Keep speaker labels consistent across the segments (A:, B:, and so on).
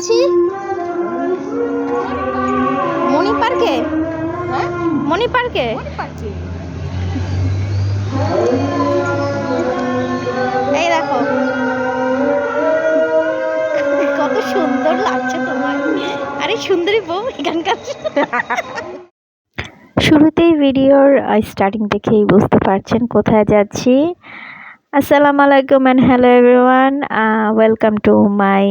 A: যাচ্ছি মণি পার্কে।
B: হ্যাঁ,
A: মণি পার্কে এই দেখো কত সুন্দর লাগছে তোমার। আরে সুন্দরী বউ এখানকার। শুরুতেই ভিডিওর স্টার্টিং দেখেই বুঝতে পারছেন কোথায় যাচ্ছি। আসসালামু আলাইকুম and hello everyone, welcome to my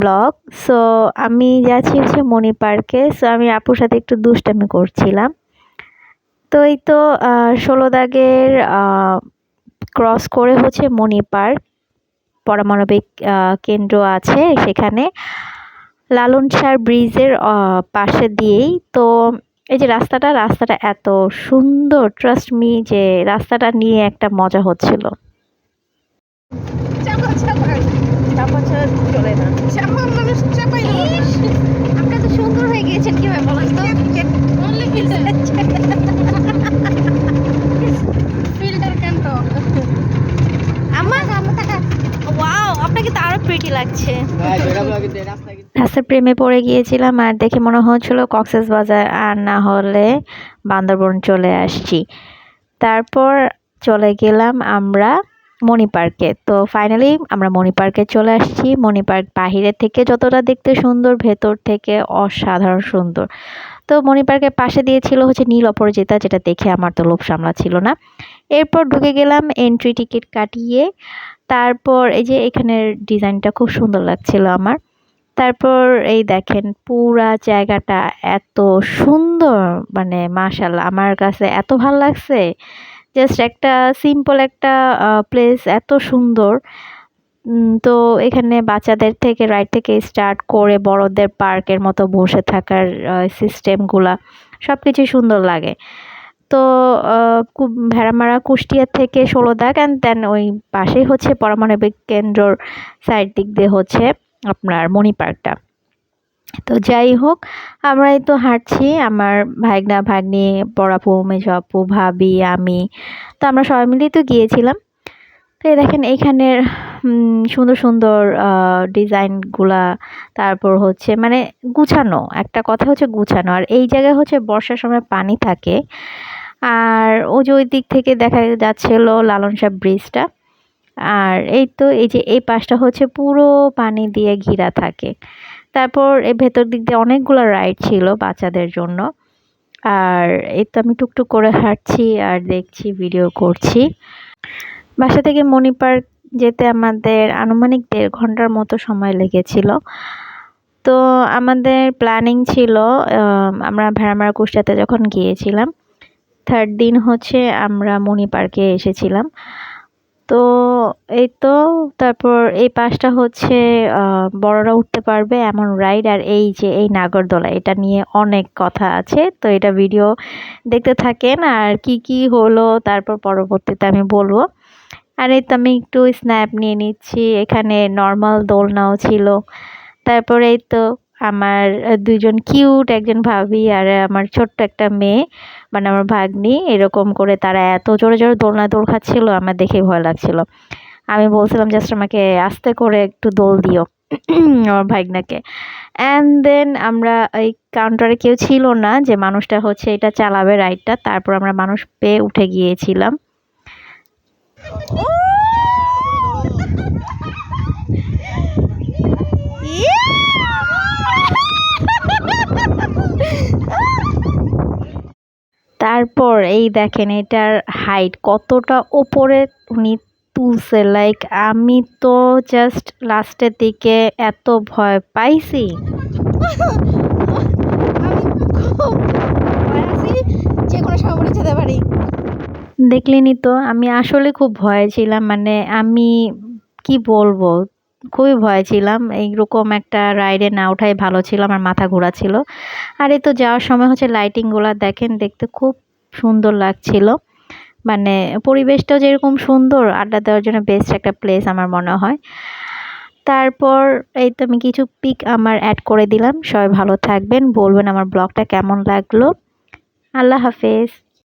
A: blog. So আমি যাচ্ছি হচ্ছে মণি পার্কে। সো আমি আপুর সাথে একটু দুষ্টামি করছিলাম। তো এই তো 16 দাগের ক্রস করে হচ্ছে মণি পার্ক পারমাণবিক কেন্দ্র আছে সেখানে, লালন শাহ ব্রিজের পাশে দিয়েই তো এই যে রাস্তাটা এত সুন্দর, ট্রাস্ট মি যে রাস্তাটা নিয়ে একটা মজা হচ্ছিল। চলে না, আপনি তো সুন্দর হয়ে গিয়েছেন কিভাবে বলেন তো? ফিল্টার কেন তো আমার ওয়াও, আপনাকে তো আরো প্রিটি লাগছে। রাস্তার প্রেমে পড়ে গিয়েছিলাম আর দেখে মনে হচ্ছিল কক্সবাজার আর না হলে বান্দরবন চলে আসছি। তারপর চলে গেলাম আমরা মণি পার্কে। তো ফাইনালি আমরা মণি পার্কে চলে আসছি। মণি পার্ক বাহিরের থেকে যতটা দেখতে সুন্দর, ভেতর থেকে অসাধারণ সুন্দর। তো মণি পার্কের পাশে দিয়ে ছিল হচ্ছে নীল অপরাজিতা, যেটা দেখে আমার তো লোভ সামলাচ্ছিল না। এরপর ঢুকে গেলাম এন্ট্রি টিকিট কাটিয়ে। তারপর এই যে এখানের ডিজাইনটা খুব সুন্দর লাগছিল আমার। তারপর এই দেখেন পুরা জায়গাটা এত সুন্দর, মানে মাশাআল্লাহ আমার কাছে এত ভালো লাগছে। জাস্ট একটা সিম্পল একটা প্লেস, এত সুন্দর। তো এখানে বাচ্চাদের থেকে রাইড থেকে স্টার্ট করে বড়দের পার্কের মতো বসে থাকার সিস্টেমগুলা সব কিছুই সুন্দর লাগে। তো ভেড়ামারা কুষ্টিয়া থেকে 16 দাগ অ্যান্ড দেন ওই পাশেই হচ্ছে পারমাণবিক কেন্দ্রর সাইড দিক দিয়ে হচ্ছে আপনার মণি পার্কটা। তো যাই হোক, আমরা এই তো হাঁটছি, আমার ভাইগনা ভাগ্নি, বড় আপু, মেজো আপু, ভাবি, আমি। তো আমরা সবাই মিলেই তো গিয়েছিলাম। তো এই দেখেন এইখানের সুন্দর সুন্দর ডিজাইনগুলা, তারপর হচ্ছে মানে গুছানো, একটা কথা হচ্ছে গুছানো। আর এই জায়গায় হচ্ছে বর্ষার সময় পানি থাকে। আর ও যে ওই দিক থেকে দেখা যাচ্ছিল লালন শাহ ব্রিজটা। আর এই তো এই যে এই পাশটা হচ্ছে পুরো পানি দিয়ে ঘেরা থাকে। তারপর এই ভেতর দিক দিয়ে অনেকগুলো রাইড ছিল বাচ্চাদের জন্য। আর এই তো আমি টুকটুক করে হাঁটছি আর দেখছি, ভিডিও করছি। বাসা থেকে মণি পার্ক যেতে আমাদের আনুমানিক 1.5 ঘন্টার মতো সময় লেগেছিল। তো আমাদের প্ল্যানিং ছিল, আমরা ভেড়ামারা কুষ্টিয়াতে যখন গিয়েছিলাম, 3rd দিন হচ্ছে আমরা মণি পার্কে এসেছিলাম। তো এই তো তারপর এই পাশটা হচ্ছে বড়রা উঠতে পারবে এমন রাইড। আর এই যে এই নাগরদোলা, এটা নিয়ে অনেক কথা আছে, তো এটা ভিডিও দেখতে থাকেন আর কি কি হলো তারপর পরবর্তীতে আমি বলবো। আর এই তো আমি একটু স্ন্যাপ নিয়ে নিচ্ছি। এখানে নর্মাল দোলনাও ছিল। তারপরে এই তো আমার 2জন কিউট, একজন ভাবি আর আমার ছোট্ট একটা মেয়ে, মানে আমার ভাগ্নি, এরকম করে তারা এত জোরে জোরে দোলনা দোল খাচ্ছিল, আমার দেখে ভয় লাগছিল। আমি বলছিলাম জাস্ট আমাকে আস্তে করে একটু দোল দিও আমার ভাগ্নাকে। অ্যান্ড দেন আমরা এই কাউন্টারে কেউ ছিল না যে মানুষটা হচ্ছে এটা চালাবে রাইডটা, তারপর আমরা মানুষ পেয়ে উঠে গিয়েছিলাম। তারপর এই দেখেন এটার হাইট কতটা ওপরে উনি তুলছে, লাইক আমি তো জাস্ট লাস্টের দিকে এত ভয় পাইছি। দেখলেনই তো, আমি আসলে খুব ভয়ে ছিলাম, মানে আমি কি বলবো, খুবই ভয়ে ছিলাম। এইরকম একটা রাইডে না ওঠাই ভালো ছিল, আমার মাথা ঘোরাচ্ছিল। আর এই তো যাওয়ার সময় হচ্ছে লাইটিংগুলো দেখেন, দেখতে খুব সুন্দর লাগছিল। মানে পরিবেশটাও যেরকম সুন্দর, আড্ডা দেওয়ার জন্য বেস্ট একটা প্লেস আমার মনে হয়। তারপর এই তো আমি কিছু পিক আমার অ্যাড করে দিলাম। সবাই ভালো থাকবেন, বলবেন আমার ব্লগটা কেমন লাগলো। আল্লাহ হাফেজ।